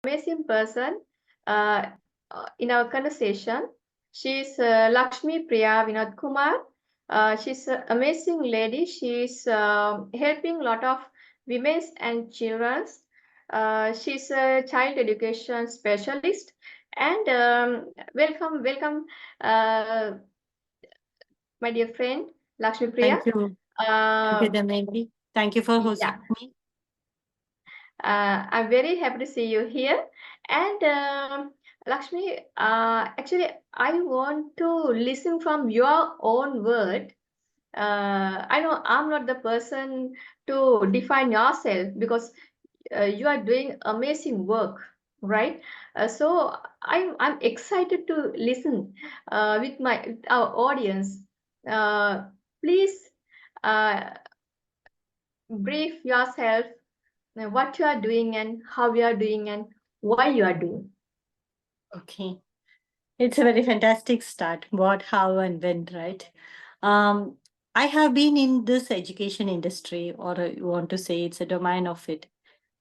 amazing person in our conversation. She's Lakshmi Priya Vinod Kumar. She's an amazing lady. She's helping a lot of women and children. She's a child education specialist. And welcome, uh, my dear friend Lakshmi Priya. Thank you. Thank you, Uh, Damayanti. Thank you for yeah. hosting me. I'm very happy to see you here. And Lakshmi, actually, I want to listen from your own word. I know I'm not the person to define yourself because you are doing amazing work, right? So I'm excited to listen with our audience. Uh, Please uh, brief yourself what you are doing and how you are doing and why you are doing. Okay. It's a very fantastic start. What, how, and when, right? Um, I have been in this education industry, or you want to say it's a domain of it.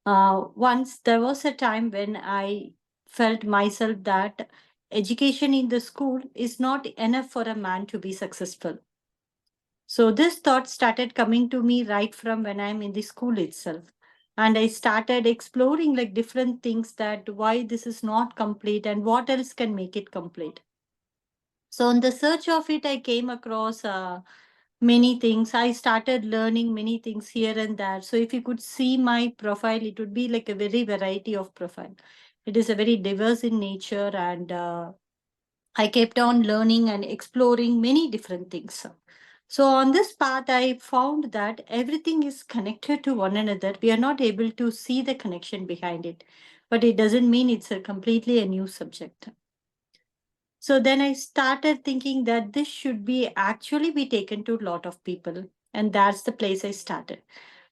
Once there was a time when I felt myself that education in the school is not enough for a man to be successful. So this thought started coming to me right from when I'm in the school itself. And I started exploring like different things that why this is not complete and what else can make it complete. So in the search of it, I came across many things. I started learning many things here and there. So if you could see my profile, it would be like a very variety of profile. It is a very diverse in nature and I kept on learning and exploring many different things. So, on this path, I found that everything is connected to one another. We are not able to see the connection behind it, but it doesn't mean it's a completely a new subject. So then I started thinking that this should be actually be taken to a lot of people. And that's the place I started.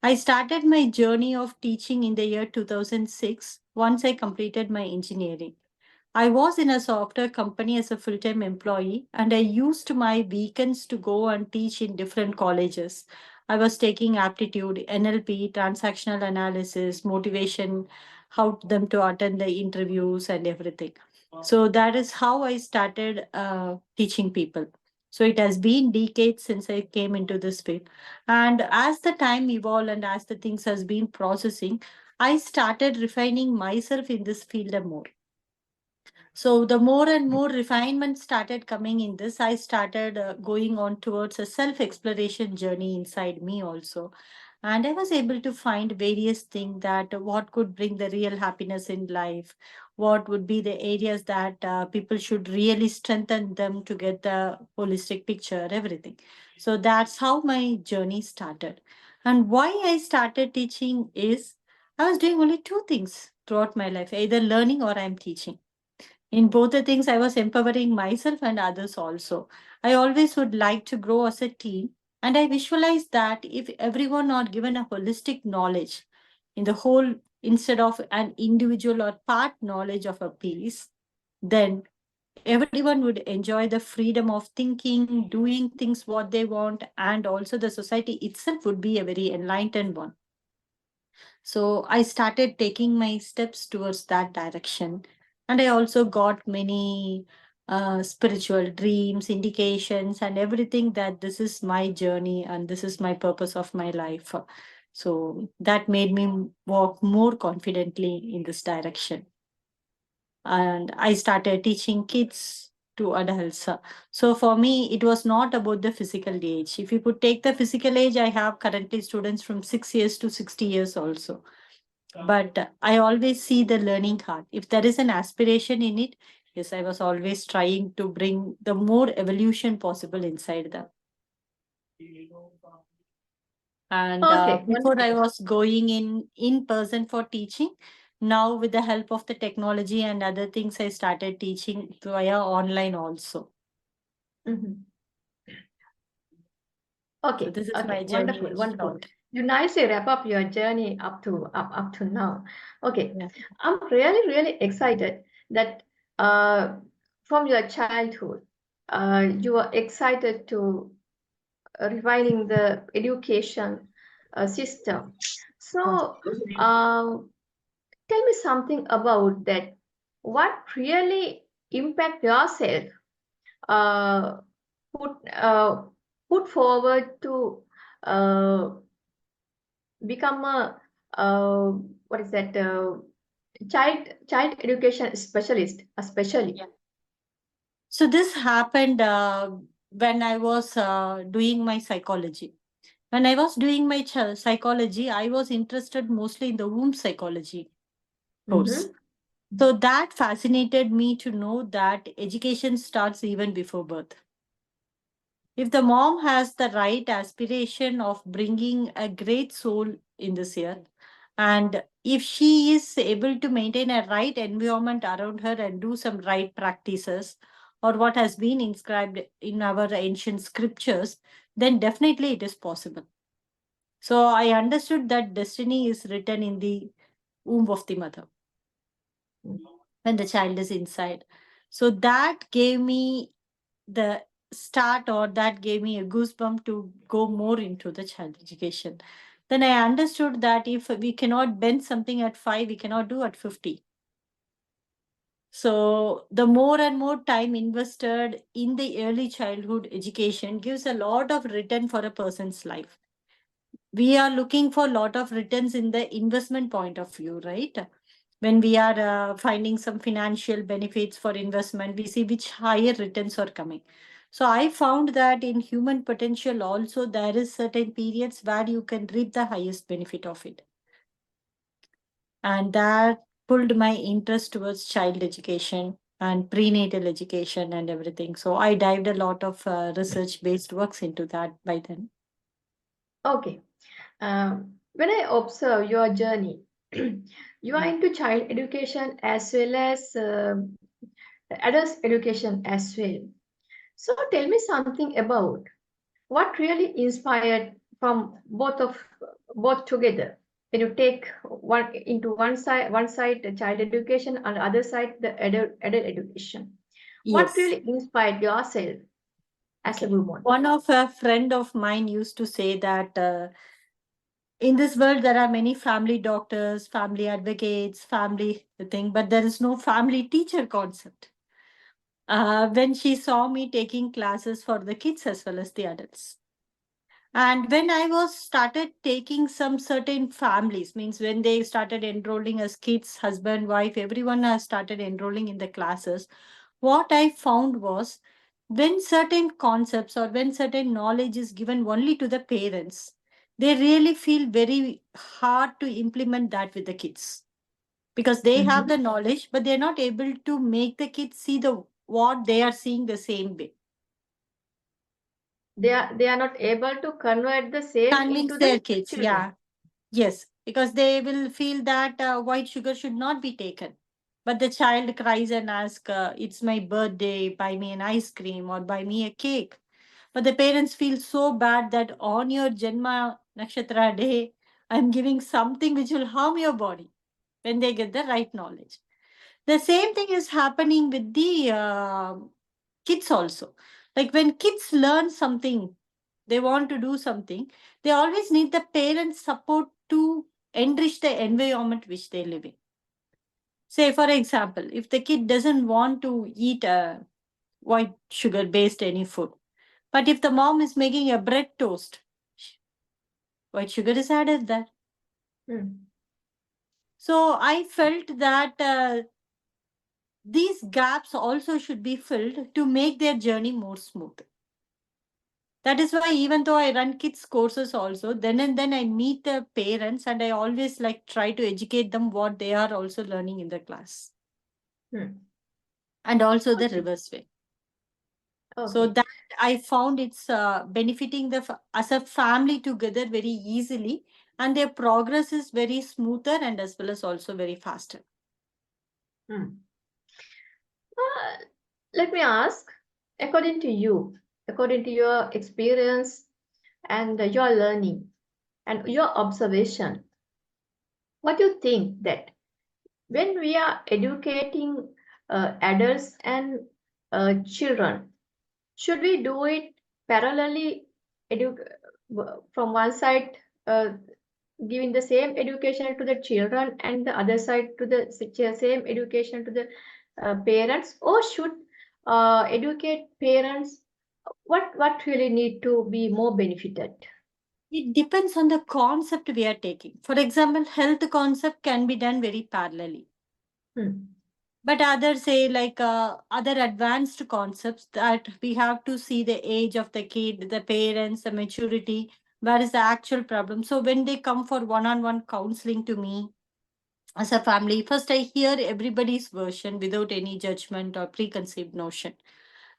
I started my journey of teaching in the year 2006 once I completed my engineering. I was in a software company as a full time employee, and I used my weekends to go and teach in different colleges. I was taking aptitude, NLP, transactional analysis, motivation, how them to attend the interviews, and everything. So that is how I started teaching people. So it has been decades since I came into this field. And as the time evolved and as the things has been processing, I started refining myself in this field more. So the more and more refinement started coming in this, I started going on towards a self-exploration journey inside me also. And I was able to find various things that what could bring the real happiness in life, what would be the areas that people should really strengthen them to get the holistic picture, everything. So that's how my journey started. And why I started teaching is I was doing only two things throughout my life, either learning or I'm teaching. In both the things, I was empowering myself and others also. I always would like to grow as a team, and I visualize that if everyone are given a holistic knowledge in the whole instead of an individual or part knowledge of a piece, then everyone would enjoy the freedom of thinking, doing things what they want, and also the society itself would be a very enlightened one. So I started taking my steps towards that direction. And I also got many spiritual dreams, indications, and everything that this is my journey and this is my purpose of my life. So that made me walk more confidently in this direction. And I started teaching kids to adults. So for me, it was not about the physical age. If you could take the physical age, I have currently students from 6 years to 60 years also, but I always see the learning heart. If there is an aspiration in it, yes, I was always trying to bring the more evolution possible inside them. And Okay, before I wonderful. was going in person for teaching, now with the help of the technology and other things, I started teaching via online also. Mhm. So Okay, this is okay, my journey wonderful, in wonderful. short. You nicely wrap up your journey up to now. Okay, Yeah. I'm really excited that uh, from your childhood, you are excited to refining the education system. So, uh, tell me something about that. What really impact yourself uh, put uh, put forward to uh, become a what is that child education specialist, especially. Yeah. So this happened when I was doing my psychology. When I was doing my psychology, I was interested mostly in the womb psychology course. Mm-hmm. So that fascinated me to know that education starts even before birth. If the mom has the right aspiration of bringing a great soul in this earth, and if she is able to maintain a right environment around her and do some right practices, or what has been inscribed in our ancient scriptures, then definitely it is possible. So I understood that destiny is written in the womb of the mother when the child is inside. So that gave me the start, or that gave me a goosebump to go more into the child education. Then I understood that if we cannot bend something at 5, we cannot do at 50. So the more and more time invested in the early childhood education gives a lot of return for a person's life. We are looking for a lot of returns in the investment point of view, right? When we are finding some financial benefits for investment, we see which higher returns are coming. So I found that in human potential also there is certain periods where you can reap the highest benefit of it. And that pulled my interest towards child education and prenatal education and everything. So I dived a lot of research based works into that by then. Okay. When I observe your journey, you are into child education as well as adult education as well. So tell me something about what really inspired from both together. When you take one side the child education and the other side the adult education. What Yes. really inspired yourself as a Okay. woman? One of a friend of mine used to say that in this world there are many family doctors, family advocates, family thing, but there is no family teacher concept. When she saw me taking classes for the kids as well as the adults, and when I was started taking some certain families, means when they started enrolling as kids, husband, wife, everyone has started enrolling in the classes. What I found was when certain concepts or when certain knowledge is given only to the parents, they really feel very hard to implement that with the kids because they have Mhm. the knowledge, but they're not able to make the kids see the what they are seeing the same way. They are not able to convert the same Convince into their the kids, children. yeah. Yes, because they will feel that white sugar should not be taken. But the child cries and asks, it's my birthday, buy me an ice cream or buy me a cake. But the parents feel so bad that on your Janma Nakshatra day, I'm giving something which will harm your body when they get the right knowledge. The same thing is happening with the kids also. Like when kids learn something, they want to do something, they always need the parents' support to enrich the environment which they live in. Say, for example, if the kid doesn't want to eat a white sugar based any food, but if the mom is making a bread toast, white sugar is added there. Hmm. So I felt that these gaps also should be filled to make their journey more smooth. That is why even though I run kids courses also, then and then I meet the parents and I always like try to educate them what they are also learning in the class. Hmm. And also the Okay. reverse way. So Okay. that I found it's benefiting as a family together very easily, and their progress is very smoother and as well as also very faster. Hmm. Uh, Let me ask, according to you, according to your experience and your learning and your observation, what do you think that when we are educating adults and children, should we do it parallelly from one side, uh, giving the same education to the children and the other side to the same education to the parents, or should educate parents? What really need to be more benefited? It depends on the concept we are taking. For example, health concept can be done very parallelly. But others say like other advanced concepts that we have to see the age of the kid, the parents, the maturity, where is the actual problem. So when they come for one-on-one counseling to me as a family, first I hear everybody's version without any judgment or preconceived notion.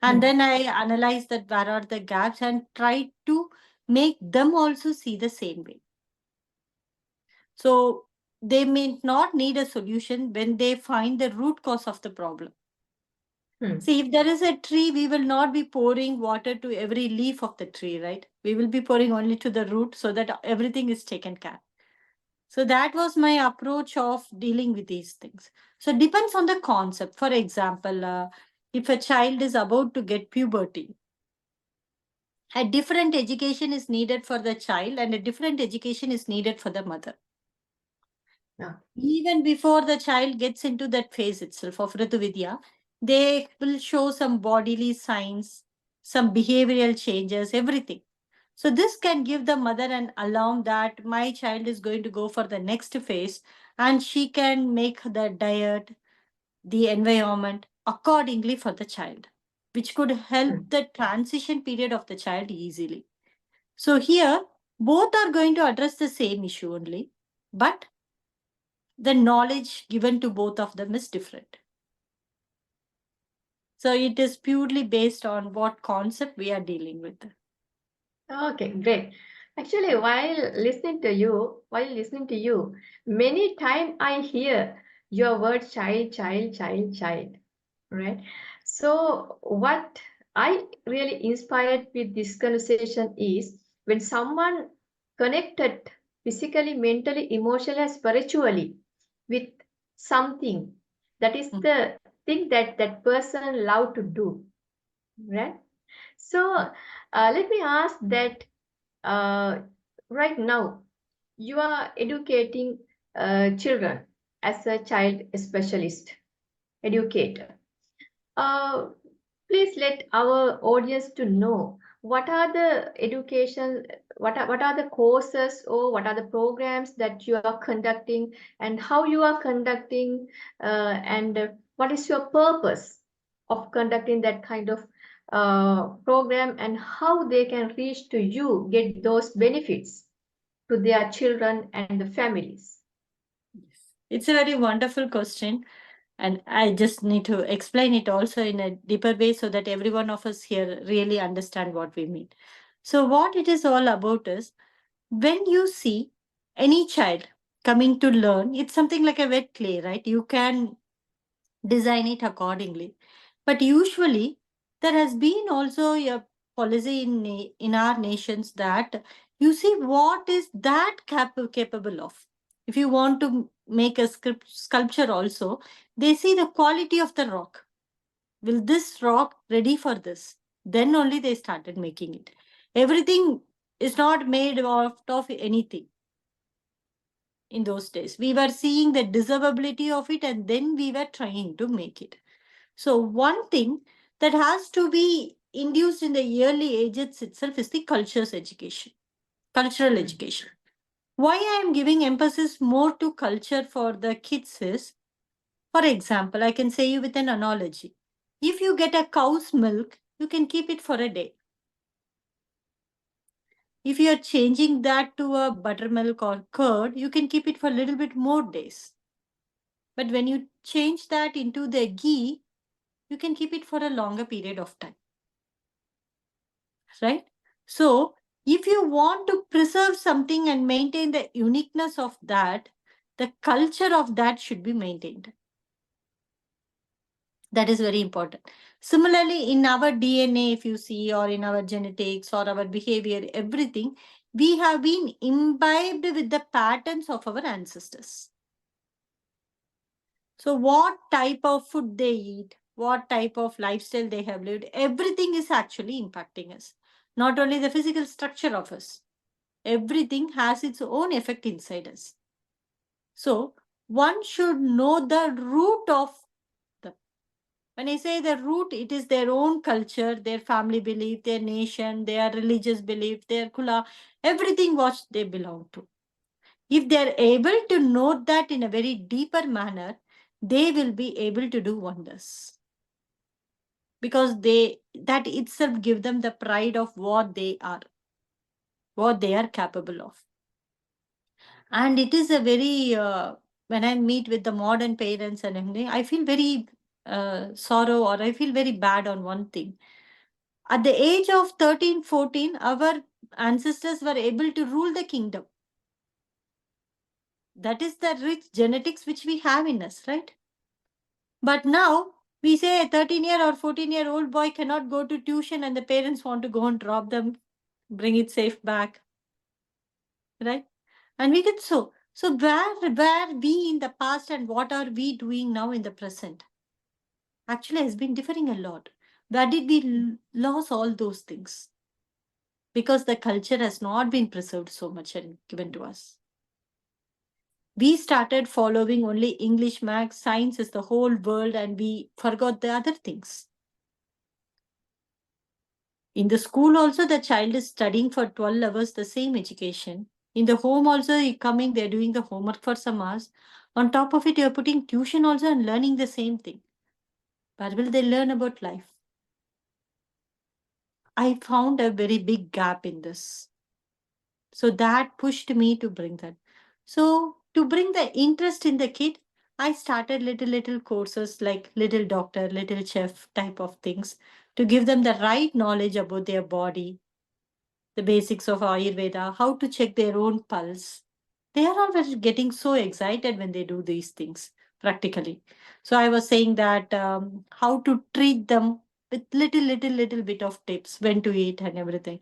And then I analyze that where are the gaps and try to make them also see the same way. So they may not need a solution when they find the root cause of the problem. See, if there is a tree, we will not be pouring water to every leaf of the tree, right? We will be pouring only to the root so that everything is taken care. So that was my approach of dealing with these things. So it depends on the concept. For example, if a child is about to get puberty, a different education is needed for the child and a different education is needed for the mother. Even before the child gets into that phase itself of Rituvidya, they will show some bodily signs, some behavioral changes, everything. So this can give the mother an alarm that my child is going to go for the next phase, and she can make the diet, the environment accordingly for the child, which could help the transition period of the child easily. So here, both are going to address the same issue only, but the knowledge given to both of them is different. So it is purely based on what concept we are dealing with. Okay, great. Actually, while listening to you, many times I hear your word child, child, child, child, right? So what I really inspired with this conversation is when someone connected physically, mentally, emotionally, and spiritually with something, that is the thing that that person love to do, right? So let me ask that uh, right now you are educating children as a child specialist educator. Uh, Please let our audience to know what are the education, what are the courses or what are the programs that you are conducting and how you are conducting, and what is your purpose of conducting that kind of program, and how they can reach to you, get those benefits to their children and the families. It's a very wonderful question. And I just need to explain it also in a deeper way so that every one of us here really understand what we mean. So what it is all about is when you see any child coming to learn, it's something like a wet clay, right? You can design it accordingly. But usually there has been also a policy in our nations that you see what is that capable of. If you want to make a sculpture also, they see the quality of the rock. Will this rock ready for this? Then only they started making it. Everything is not made of anything in those days. We were seeing the deservability of it and then we were trying to make it. So one thing that has to be induced in the early ages itself is the cultural education. Why I am giving emphasis more to culture for the kids is, for example, I can say you with an analogy. If you get a cow's milk, you can keep it for a day. If you are changing that to a buttermilk or curd, you can keep it for a little bit more days. But when you change that into the ghee, you can keep it for a longer period of time. Right? So, if you want to preserve something and maintain the uniqueness of that, the culture of that should be maintained. That is very important. Similarly, in our DNA, if you see, or in our genetics or our behavior, everything, we have been imbibed with the patterns of our ancestors. So, what type of food they eat, what type of lifestyle they have lived, everything is actually impacting us. Not only the physical structure of us, everything has its own effect inside us. So one should know the root of the. When I say the root, it is their own culture, their family belief, their nation, their religious belief, their kula, everything what they belong to. If they are able to note that in a very deeper manner, they will be able to do wonders. Because that itself give them the pride of what they are capable of. And it is a very when I meet with the modern parents and everything, I feel very sorrow, or I feel very bad on one thing. At the age of 13, 14, our ancestors were able to rule the kingdom. That is the rich genetics which we have in us, right? But now we say a 13-year or 14-year-old boy cannot go to tuition and the parents want to go and drop them, bring it safe back. Right? And we get so where we in the past and what are we doing now in the present? Actually has been differing a lot. Where did we lose all those things? Because the culture has not been preserved so much and given to us. We started following only English maths, science is the whole world, and we forgot the other things. In the school also, the child is studying for 12 hours the same education. In the home also, coming, they're doing the homework for some hours. On top of it, you're putting tuition also and learning the same thing. Where will they learn about life? I found a very big gap in this. So that pushed me to bring that. So to bring the interest in the kid, I started little courses like little doctor, little chef type of things to give them the right knowledge about their body, the basics of Ayurveda, how to check their own pulse. They are always getting so excited when they do these things practically. So I was saying that how to treat them with little bit of tips, when to eat and everything.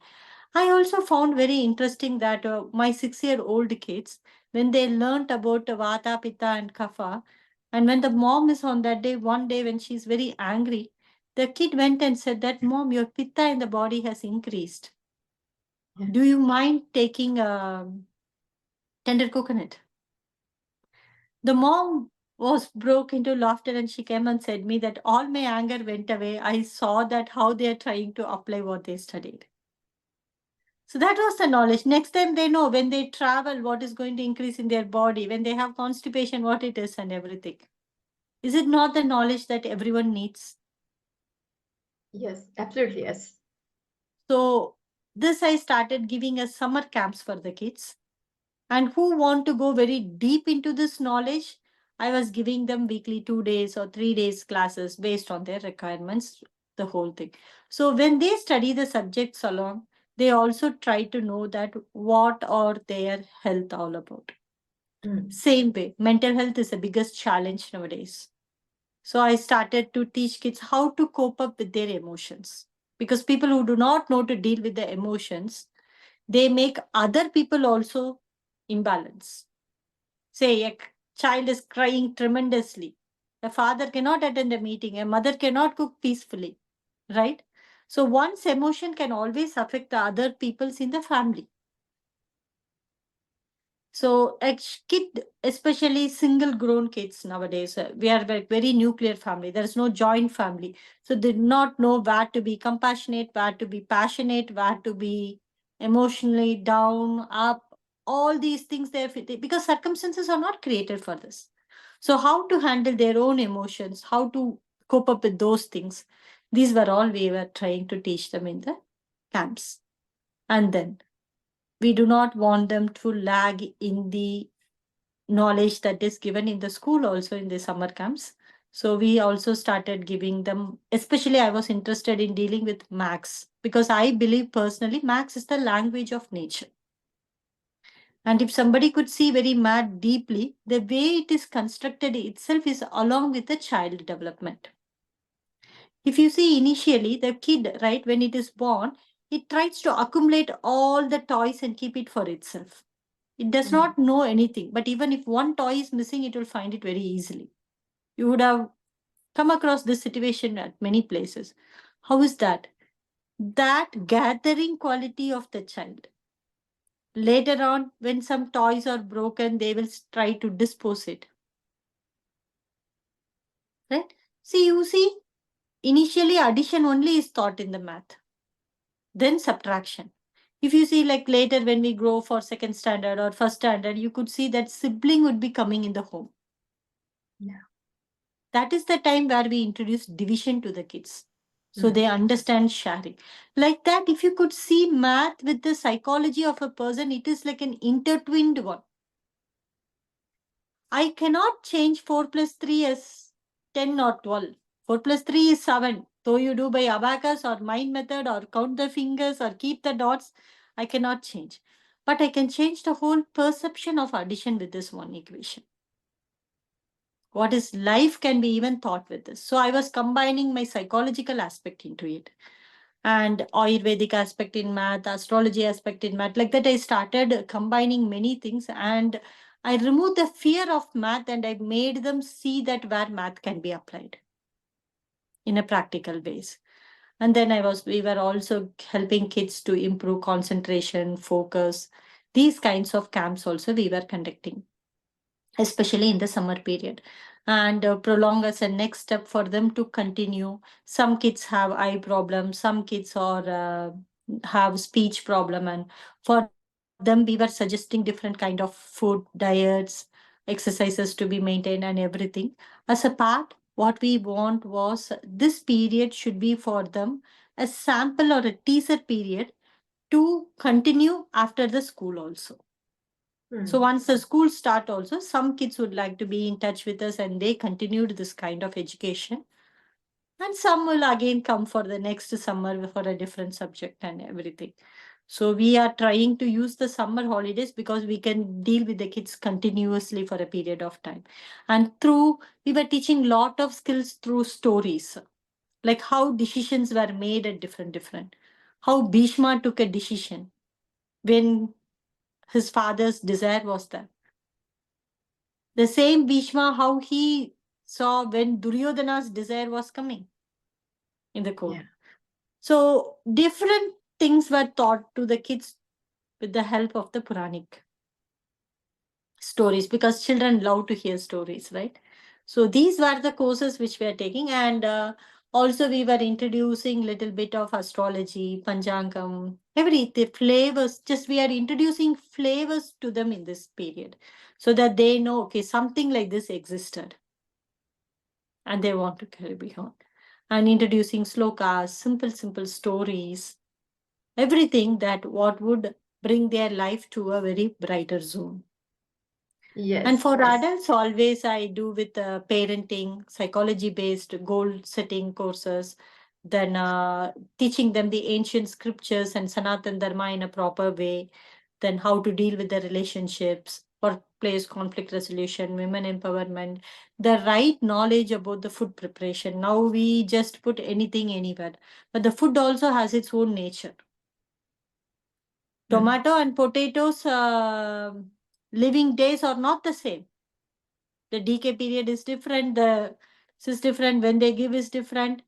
I also found very interesting that my 6-year-old kids, when they learnt about Vata, Pitta, and Kapha, and when the mom is on that day, one day when she's very angry, the kid went and said that, Mom, your Pitta in the body has increased. Yeah. Do you mind taking a tender coconut? The mom was broke into laughter and she came and said me that all my anger went away. I saw that how they are trying to apply what they studied. So that was the knowledge. Next time they know when they travel what is going to increase in their body, when they have constipation, what it is and everything. Is it not the knowledge that everyone needs? Yes, absolutely, yes. So this I started giving as summer camps for the kids. And who want to go very deep into this knowledge, I was giving them weekly 2 days or 3 days classes based on their requirements, the whole thing. So when they study the subjects along, they also try to know that what are their health all about. Same way, mental health is the biggest challenge nowadays. So I started to teach kids how to cope up with their emotions. Because people who do not know to deal with the emotions, they make other people also imbalance. Say a child is crying tremendously. A father cannot attend a meeting, a mother cannot cook peacefully, right? So one's emotion can always affect the other people's in the family. So a kid, especially single grown kids nowadays, we are a very nuclear family. There is no joint family. So they do not know where to be compassionate, where to be passionate, where to be emotionally down, up, all these things there, because circumstances are not created for this. So how to handle their own emotions, how to cope up with those things. These were all we were trying to teach them in the camps. And then we do not want them to lag in the knowledge that is given in the school, also in the summer camps. So we also started giving them, especially I was interested in dealing with Max, because I believe personally Max is the language of nature. And if somebody could see very mad deeply, the way it is constructed itself is along with the child development. If you see initially, the kid, right, when it is born, it tries to accumulate all the toys and keep it for itself. It does not know anything, but even if one toy is missing, it will find it very easily. You would have come across this situation at many places. How is that? That gathering quality of the child. Later on, when some toys are broken, they will try to dispose it. Right? You see, initially addition only is taught in the math, then subtraction. If you see, like later when we grow for second standard or first standard, you could see that sibling would be coming in the home. Yeah. That is the time where we introduce division to the kids. So they understand sharing. Like that, if you could see math with the psychology of a person, it is like an intertwined one. I cannot change 4 plus 3 as 10 or 12. 4 plus 3 is 7. Though you do by abacus or mind method or count the fingers or keep the dots, I cannot change. But I can change the whole perception of addition with this one equation. What is life can be even thought with this. So I was combining my psychological aspect into it and Ayurvedic aspect in math, astrology aspect in math. Like that, I started combining many things and I removed the fear of math and I made them see that where math can be applied in a practical ways. And then we were also helping kids to improve concentration, focus. These kinds of camps also we were conducting, especially in the summer period, and prolong as a next step for them to continue. Some kids have eye problems, some kids are have speech problem, and for them we were suggesting different kind of food diets, exercises to be maintained and everything. As a part, what we want was this period should be for them a sample or a teaser period to continue after the school also. So once the school start also, some kids would like to be in touch with us and they continued this kind of education. And some will again come for the next summer for a different subject and everything. So we are trying to use the summer holidays because we can deal with the kids continuously for a period of time. And we were teaching lot of skills through stories, like how decisions were made at different. How Bhishma took a decision when his father's desire was that. The same Bhishma, how he saw when Duryodhana's desire was coming in the court. Yeah. So different things were taught to the kids with the help of the Puranic stories, because children love to hear stories, right? So these were the courses which we are taking, and also we were introducing little bit of astrology, Panchangam, the flavors. Just we are introducing flavors to them in this period, so that they know, okay, something like this existed, and they want to carry on. And introducing slokas, simple stories, everything that what would bring their life to a very brighter zone. Yes. And for Yes. adults, always I do with parenting, psychology-based goal-setting courses, then teaching them the ancient scriptures and Sanatan Dharma in a proper way, then how to deal with the relationships, workplace conflict resolution, women empowerment, the right knowledge about the food preparation. Now we just put anything anywhere, but the food also has its own nature. Tomato and potatoes living days are not the same. The decay period is different, the is different, when they give is different.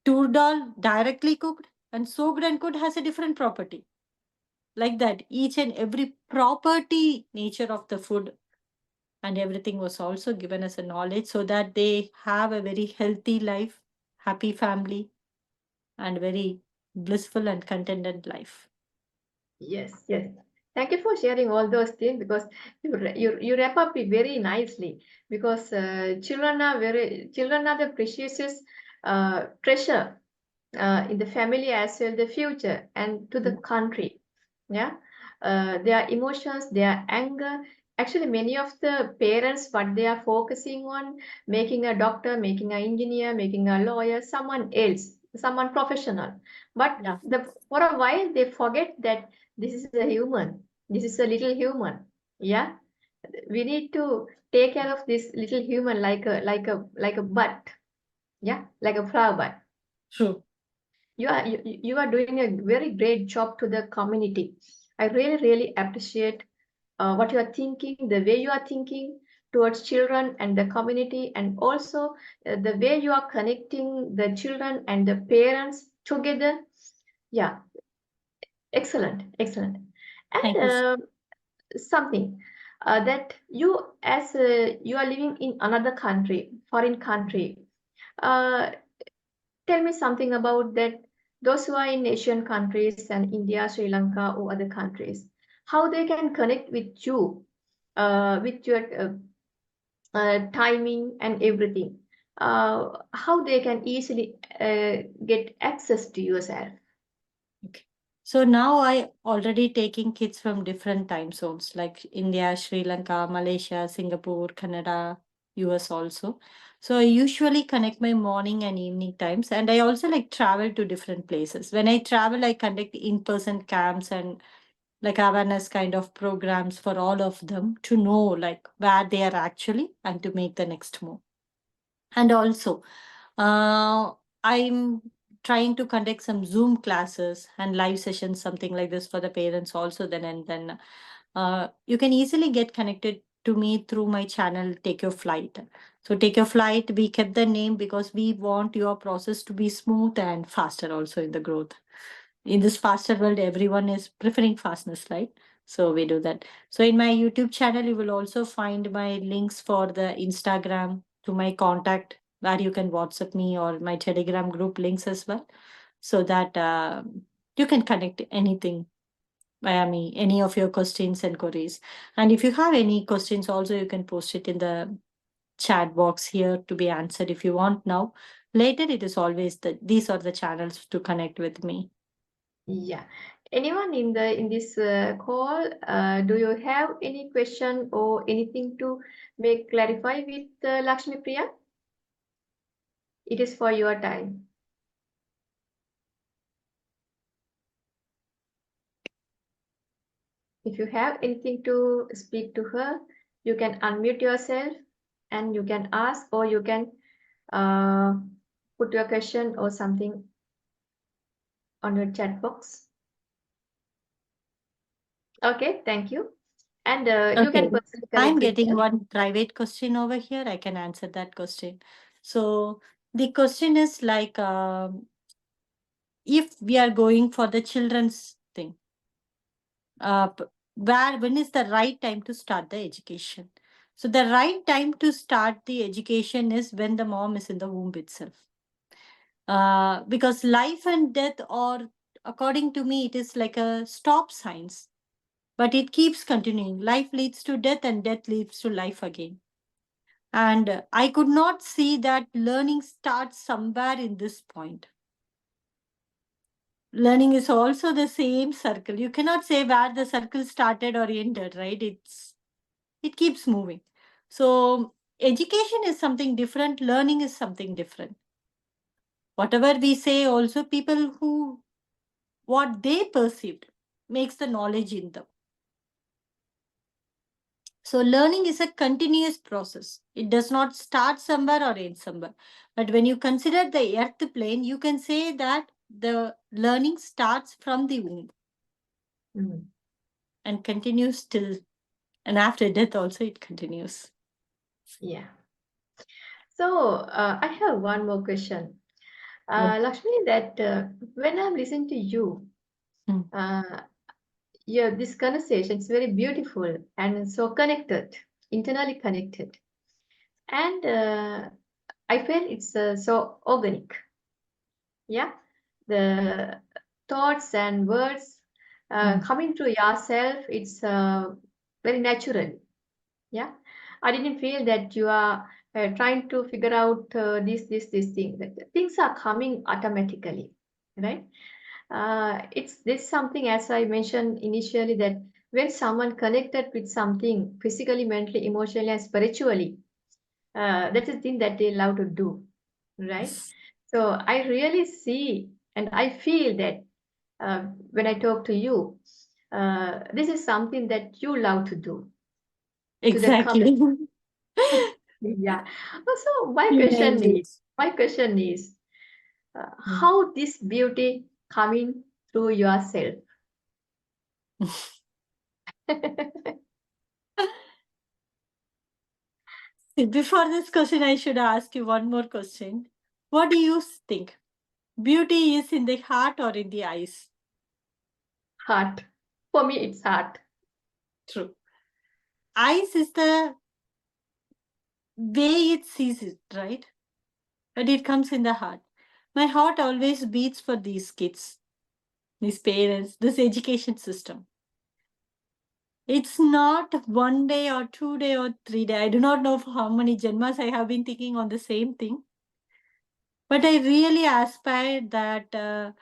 Tur dal directly cooked and soaked and cooked has a different property. Like that, each and every property nature of the food and everything was also given as a knowledge, so that they have a very healthy life, happy family, and very blissful and contented life. Yes, yes. Thank you for sharing all those things, because you wrap up it very nicely, because children are the precious treasure in the family as well, the future, and to the country. Yeah. Their emotions, their anger. Actually, many of the parents, what they are focusing on, making a doctor, making an engineer, making a lawyer, someone else, someone professional. But Yeah. for a while, they forget that this is a human. This is a little human. Yeah. We need to take care of this little human like a bud. Yeah, like a flower bud. True. You are doing a very great job to the community. I really appreciate what you are thinking, the way you are thinking towards children and the community, and also the way you are connecting the children and the parents together. Yeah, excellent. Thank And you. something that as you are living in another country, foreign country, uh, tell me something about that. Those who are in Asian countries and India, Sri Lanka, or other countries, how they can connect with you, with your timing and everything. How they can easily get access to yourself. Okay. So now I already taking kids from different time zones like India, Sri Lanka, Malaysia, Singapore, Canada, US also. So I usually connect my morning and evening times, and I also like travel to different places. When I travel, I conduct in-person camps and like awareness kind of programs for all of them to know like where they are actually and to make the next move. And also, I'm trying to conduct some Zoom classes and live sessions, something like this for the parents also. Then and then, you can easily get connected to me through my channel, Take Your Flight. So, Take Your Flight, we kept the name because we want your process to be smooth and faster also in the growth. In this faster world, everyone is preferring fastness, right? So we do that. So in my YouTube channel, you will also find my links for the Instagram to my contact where you can WhatsApp me or my Telegram group links as well, so that you can connect anything via me, any of your questions and queries. And if you have any questions, also you can post it in the chat box here to be answered if you want now. Later, it is always these are the channels to connect with me. Yeah. Anyone in this call, do you have any question or anything to make clarify with Lakshmi Priya? It is for your time. If you have anything to speak to her, you can unmute yourself and you can ask, or you can uh, put your question or something on your chat box. Okay, thank you. And you Okay. can personally I'm connect with getting them. one private question over here. I can answer that question. So the question is like, if we are going for the children's thing, when is the right time to start the education? So the right time to start the education is when the mom is in the womb itself. Because life and death, or according to me, it is like a stop signs, but it keeps continuing. Life leads to death, and death leads to life again. And I could not see that learning starts somewhere in this point. Learning is also the same circle. You cannot say where the circle started or ended, right? It keeps moving. So education is something different, learning is something different. Whatever we say, also people who what they perceived makes the knowledge in them. So learning is a continuous process. It does not start somewhere or end somewhere. But when you consider the earth plane, you can say that the learning starts from the womb and continues till, and after death also it continues. Yeah. So I have one more question. Yeah. Lakshmi, that when I'm listening to you, Mm. yeah, this conversation is very beautiful and so connected, internally connected. And I feel it's so organic. Yeah. The thoughts and words Mm. coming to yourself, it's very natural. Yeah. I didn't feel that you are trying to figure out this thing. That things are coming automatically, right? It's this something, as I mentioned initially, that when someone connected with something physically, mentally, emotionally, and spiritually, that is the thing that they love to do, right? Yes. So I really see and I feel that when I talk to you, this is something that you love to do to the Exactly. community. Yeah. So You nailed it. my question is, Mm. how this beauty coming through yourself? Before this question, I should ask you one more question. What do you think? Beauty is in the heart or in the eyes? Heart. For me, it's heart. True. Eyes is the way it sees it, right? But it comes in the heart. My heart always beats for these kids, these parents, this education system. It's not 1 day or 2 day or 3 day. I do not know for how many janmas I have been thinking on the same thing. But I really aspire that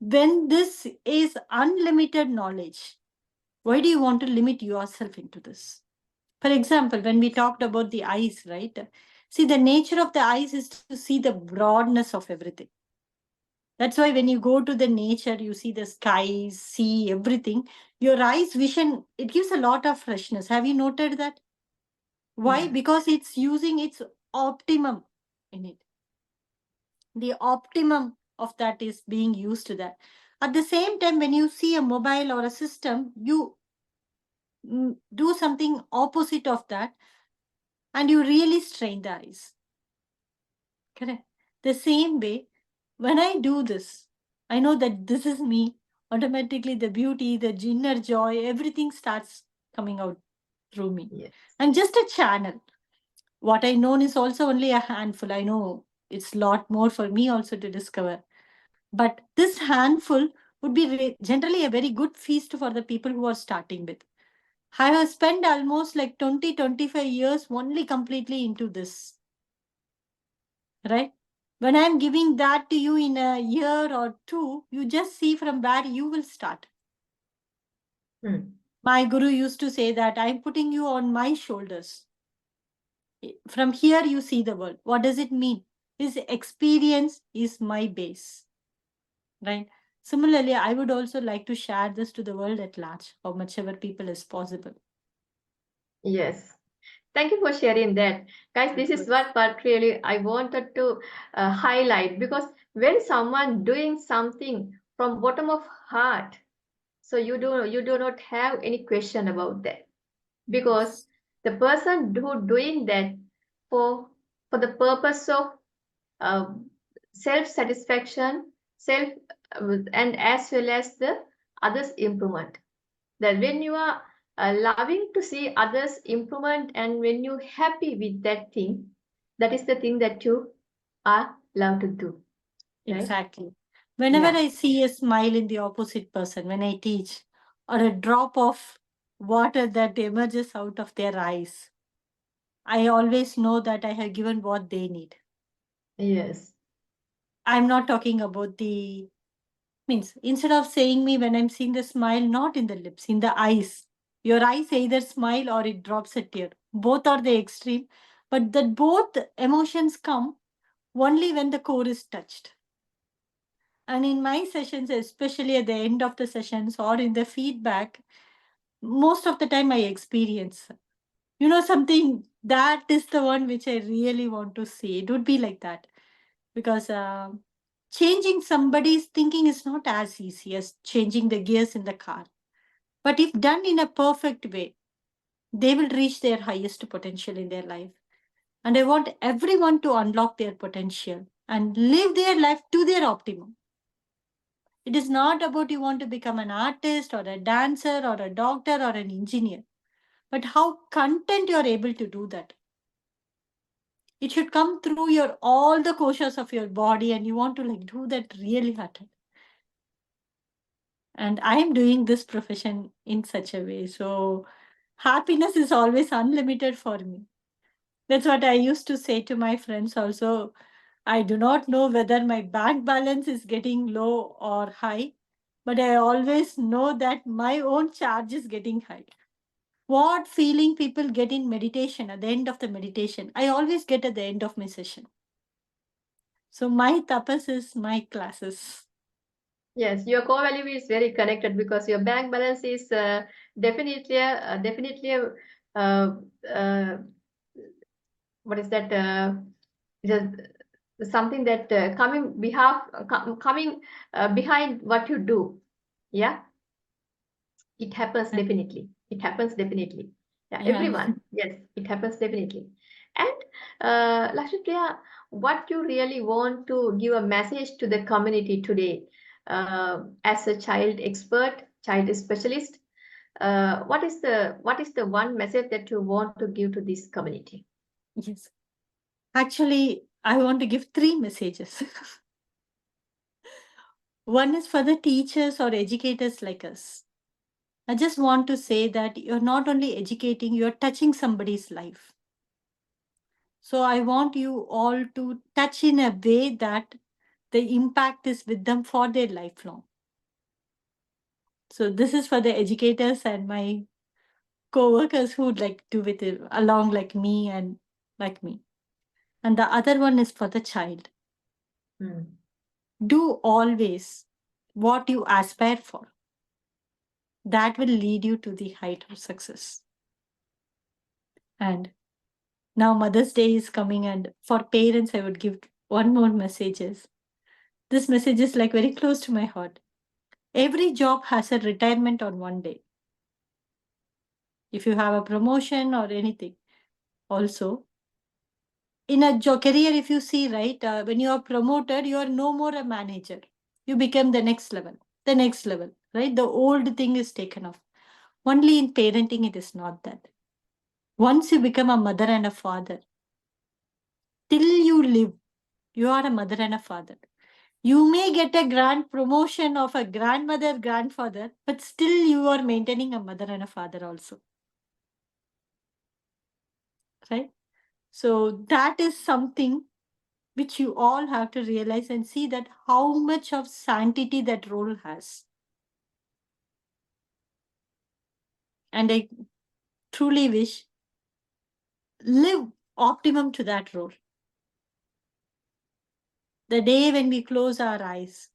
when this is unlimited knowledge, why do you want to limit yourself into this? For example, when we talked about the eyes, right? See, the nature of the eyes is to see the broadness of everything. That's why when you go to the nature, you see the skies, sea, everything. Your eyes vision, it gives a lot of freshness. Have you noted that? Why? Yeah. Because it's using its optimum in it. The optimum of that is being used to that. At the same time, when you see a mobile or a system, you do something opposite of that and you really strain the eyes. Correct. The same way, when I do this, I know that this is me. Automatically, the beauty, the inner joy, everything starts coming out through me. Yes. I'm just a channel. What I know is also only a handful. I know it's a lot more for me also to discover. But this handful would be generally a very good feast for the people who are starting with. I have spent almost like 20-25 years only completely into this. Right? When I'm giving that to you in a year or two, you just see from where you will start. My guru used to say that I'm putting you on my shoulders. From here, you see the world. What does it mean? His experience is my base. Right? Similarly, I would also like to share this to the world at large, how much ever people is possible. Yes. Thank you for sharing that. Guys, this is what part really I wanted to highlight, because when someone doing something from bottom of heart, so you do not have any question about that, because the person who doing that for the purpose of uh, self satisfaction, self and as well as the others improvement. That when you are loving to see others improvement, and when you happy with that thing, that is the thing that you are love to do, right? Exactly. Whenever Yeah. I see a smile in the opposite person, when I teach, or a drop of water that emerges out of their eyes, I always know that I have given what they need. Yes. I'm not talking about the, means, instead of saying me when I'm seeing the smile, not in the lips, in the eyes. Your eyes either smile or it drops a tear. Both are the extreme, but that both emotions come only when the core is touched. And in my sessions, especially at the end of the sessions or in the feedback, most of the time I experience, something that is the one which I really want to see. It would be like that. Because changing somebody's thinking is not as easy as changing the gears in the car. But if done in a perfect way, they will reach their highest potential in their life. And I want everyone to unlock their potential and live their life to their optimum. It is not about you want to become an artist or a dancer or a doctor or an engineer, but how content you are able to do that. It should come through your all the koshas of your body, and you want to like do that really hard. And I am doing this profession in such a way. So happiness is always unlimited for me. That's what I used to say to my friends also. I do not know whether my bank balance is getting low or high, but I always know that my own charge is getting high. What feeling people get in meditation at the end of the meditation, I always get at the end of my session. So my tapas is my classes. Yes, your core value is very connected, because your bank balance is definitely uh, uh, what is that? Just something that coming behind what you do. Yeah, it happens definitely. It happens definitely. Yeah, Yeah. everyone. Yes, it happens definitely. And Lakshmipriya, what you really want to give a message to the community today, as a child expert, child specialist, what is the one message that you want to give to this community? Yes. Actually, I want to give 3 messages. One is for the teachers or educators like us. I just want to say that you're not only educating, you're touching somebody's life. So I want you all to touch in a way that the impact is with them for their lifelong. So this is for the educators and my co-workers who would like to do with it along like me and like me. And the other one is for the child. Do always what you aspire for. That will lead you to the height of success. And now Mother's Day is coming, and for parents, I would give one more messages. This message is like very close to my heart. Every job has a retirement on one day. If you have a promotion or anything, also in a career, if you see, right, when you are promoted, you are no more a manager. You become the next level, right? The old thing is taken off. Only in parenting, it is not that. Once you become a mother and a father, till you live, you are a mother and a father. You may get a grand promotion of a grandmother, grandfather, but still you are maintaining a mother and a father also. Right? So that is something which you all have to realize and see that how much of sanctity that role has. And I truly wish live optimum to that role. The day when we close our eyes,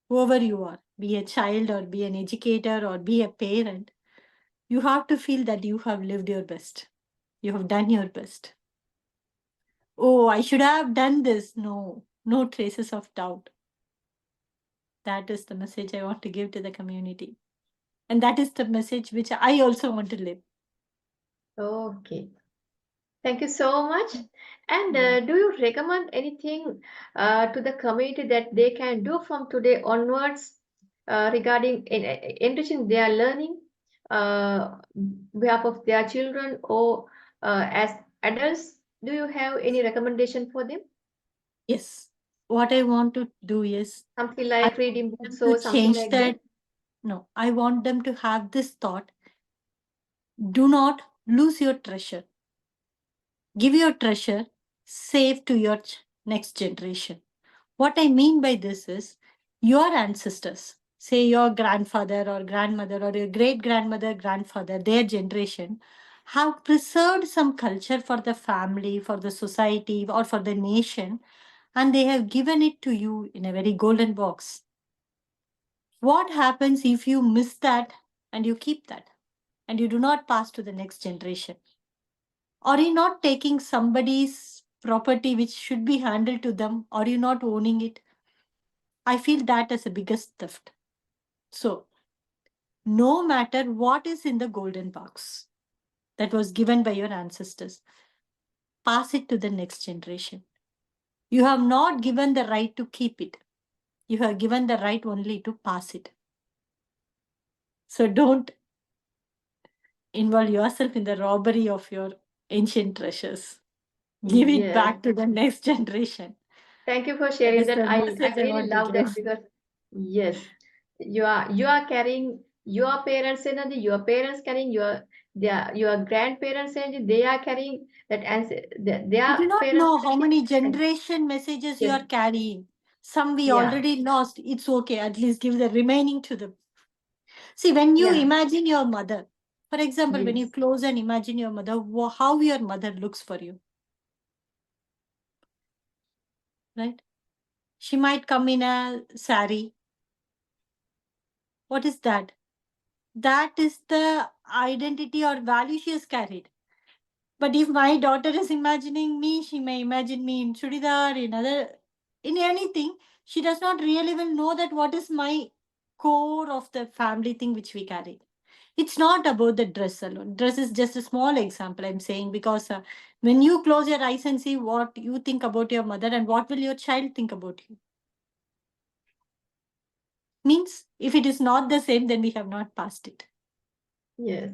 whoever you are, be a child or be an educator or be a parent, you have to feel that you have lived your best. You have done your best. Oh, I should have done this. No, no traces of doubt. That is the message I want to give to the community. And that is the message which I also want to live. Okay. Thank you so much. And do you recommend anything to the community that they can do from today onwards regarding enriching their learning behalf of their children or as adults? Do you have any recommendation for them? Yes. What I want to do is Something I like reading want books to or something change like that. that? No, I want them to have this thought. Do not lose your treasure. Give your treasure, save to your next generation. What I mean by this is your ancestors, say your grandfather or grandmother or your great grandmother, grandfather, their generation, have preserved some culture for the family, for the society, or for the nation, and they have given it to you in a very golden box. What happens if you miss that and you keep that and you do not pass to the next generation? Are you not taking somebody's property which should be handled to them? Are you not owning it? I feel that as the biggest theft. So, no matter what is in the golden box that was given by your ancestors, pass it to the next generation. You have not given the right to keep it. You have given the right only to pass it. So don't involve yourself in the robbery of your ancient treasures. Give it Yeah. back to the next generation. Thank you for That sharing is that. the I message I really want to love that give. because yes, you are carrying your parents' energy, your parents carrying your grandparents' energy, they are carrying that and You do their not parents' know how energy. many And generation messages you yes, are carrying. Some we yeah, already lost. It's okay. At least give the remaining to them. See, when you yeah, imagine your mother, for example, when you yes, close and imagine your mother, how your mother looks for you, right? She might come in a sari. What is that? That is the identity or value she has carried. But if my daughter is imagining me, she may imagine me in chudidar, in anything. She does not really even know that what is my core of the family thing which we carry. It's not about the dress alone. Dress is just a small example I'm saying because when you close your eyes and see what you think about your mother and what will your child think about you. Means if it is not the same, then we have not passed it. Yes.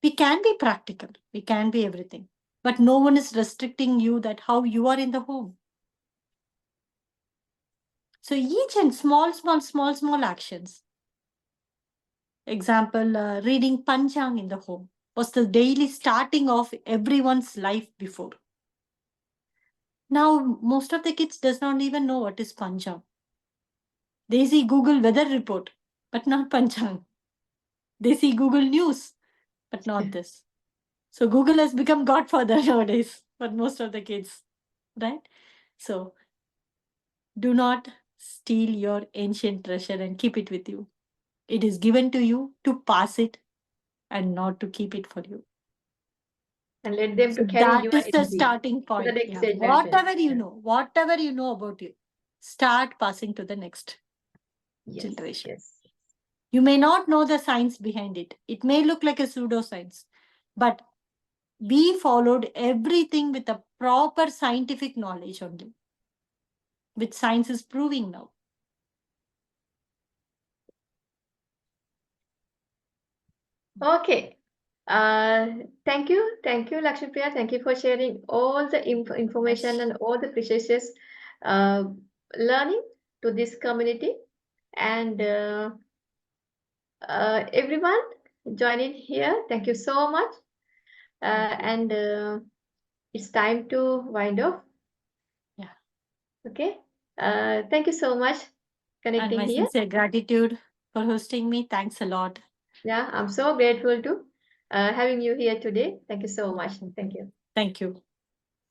We can be practical, we can be everything, but no one is restricting you that how you are in the home. So each and small actions. Example, reading Panchang in the home was the daily starting of everyone's life before. Now, most of the kids does not even know what is Panchang. They see Google weather report, but not Panchang. They see Google News, but not this. So Google has become godfather nowadays for most of the kids, right? So do not steal your ancient treasure and keep it with you. It is given to you to pass it and not to keep it for you. And let them So to carry that your is the energy starting to the point. next Yeah. generation. Whatever you know about you, start passing to the next Yes. generation. Yes. You may not know the science behind it. It may look like a pseudoscience, but we followed everything with a proper scientific knowledge only, which science is proving now. Okay. Thank you, Lakshmipriya. Thank you for sharing all the information and all the precious learning to this community. And everyone joining here, thank you so much. And it's time to wind off. Yeah. Okay. Thank you so much connecting And my here. sincere gratitude for hosting me. Thanks a lot. Yeah, I'm so grateful to having you here today. Thank you so much. Thank you. Thank you.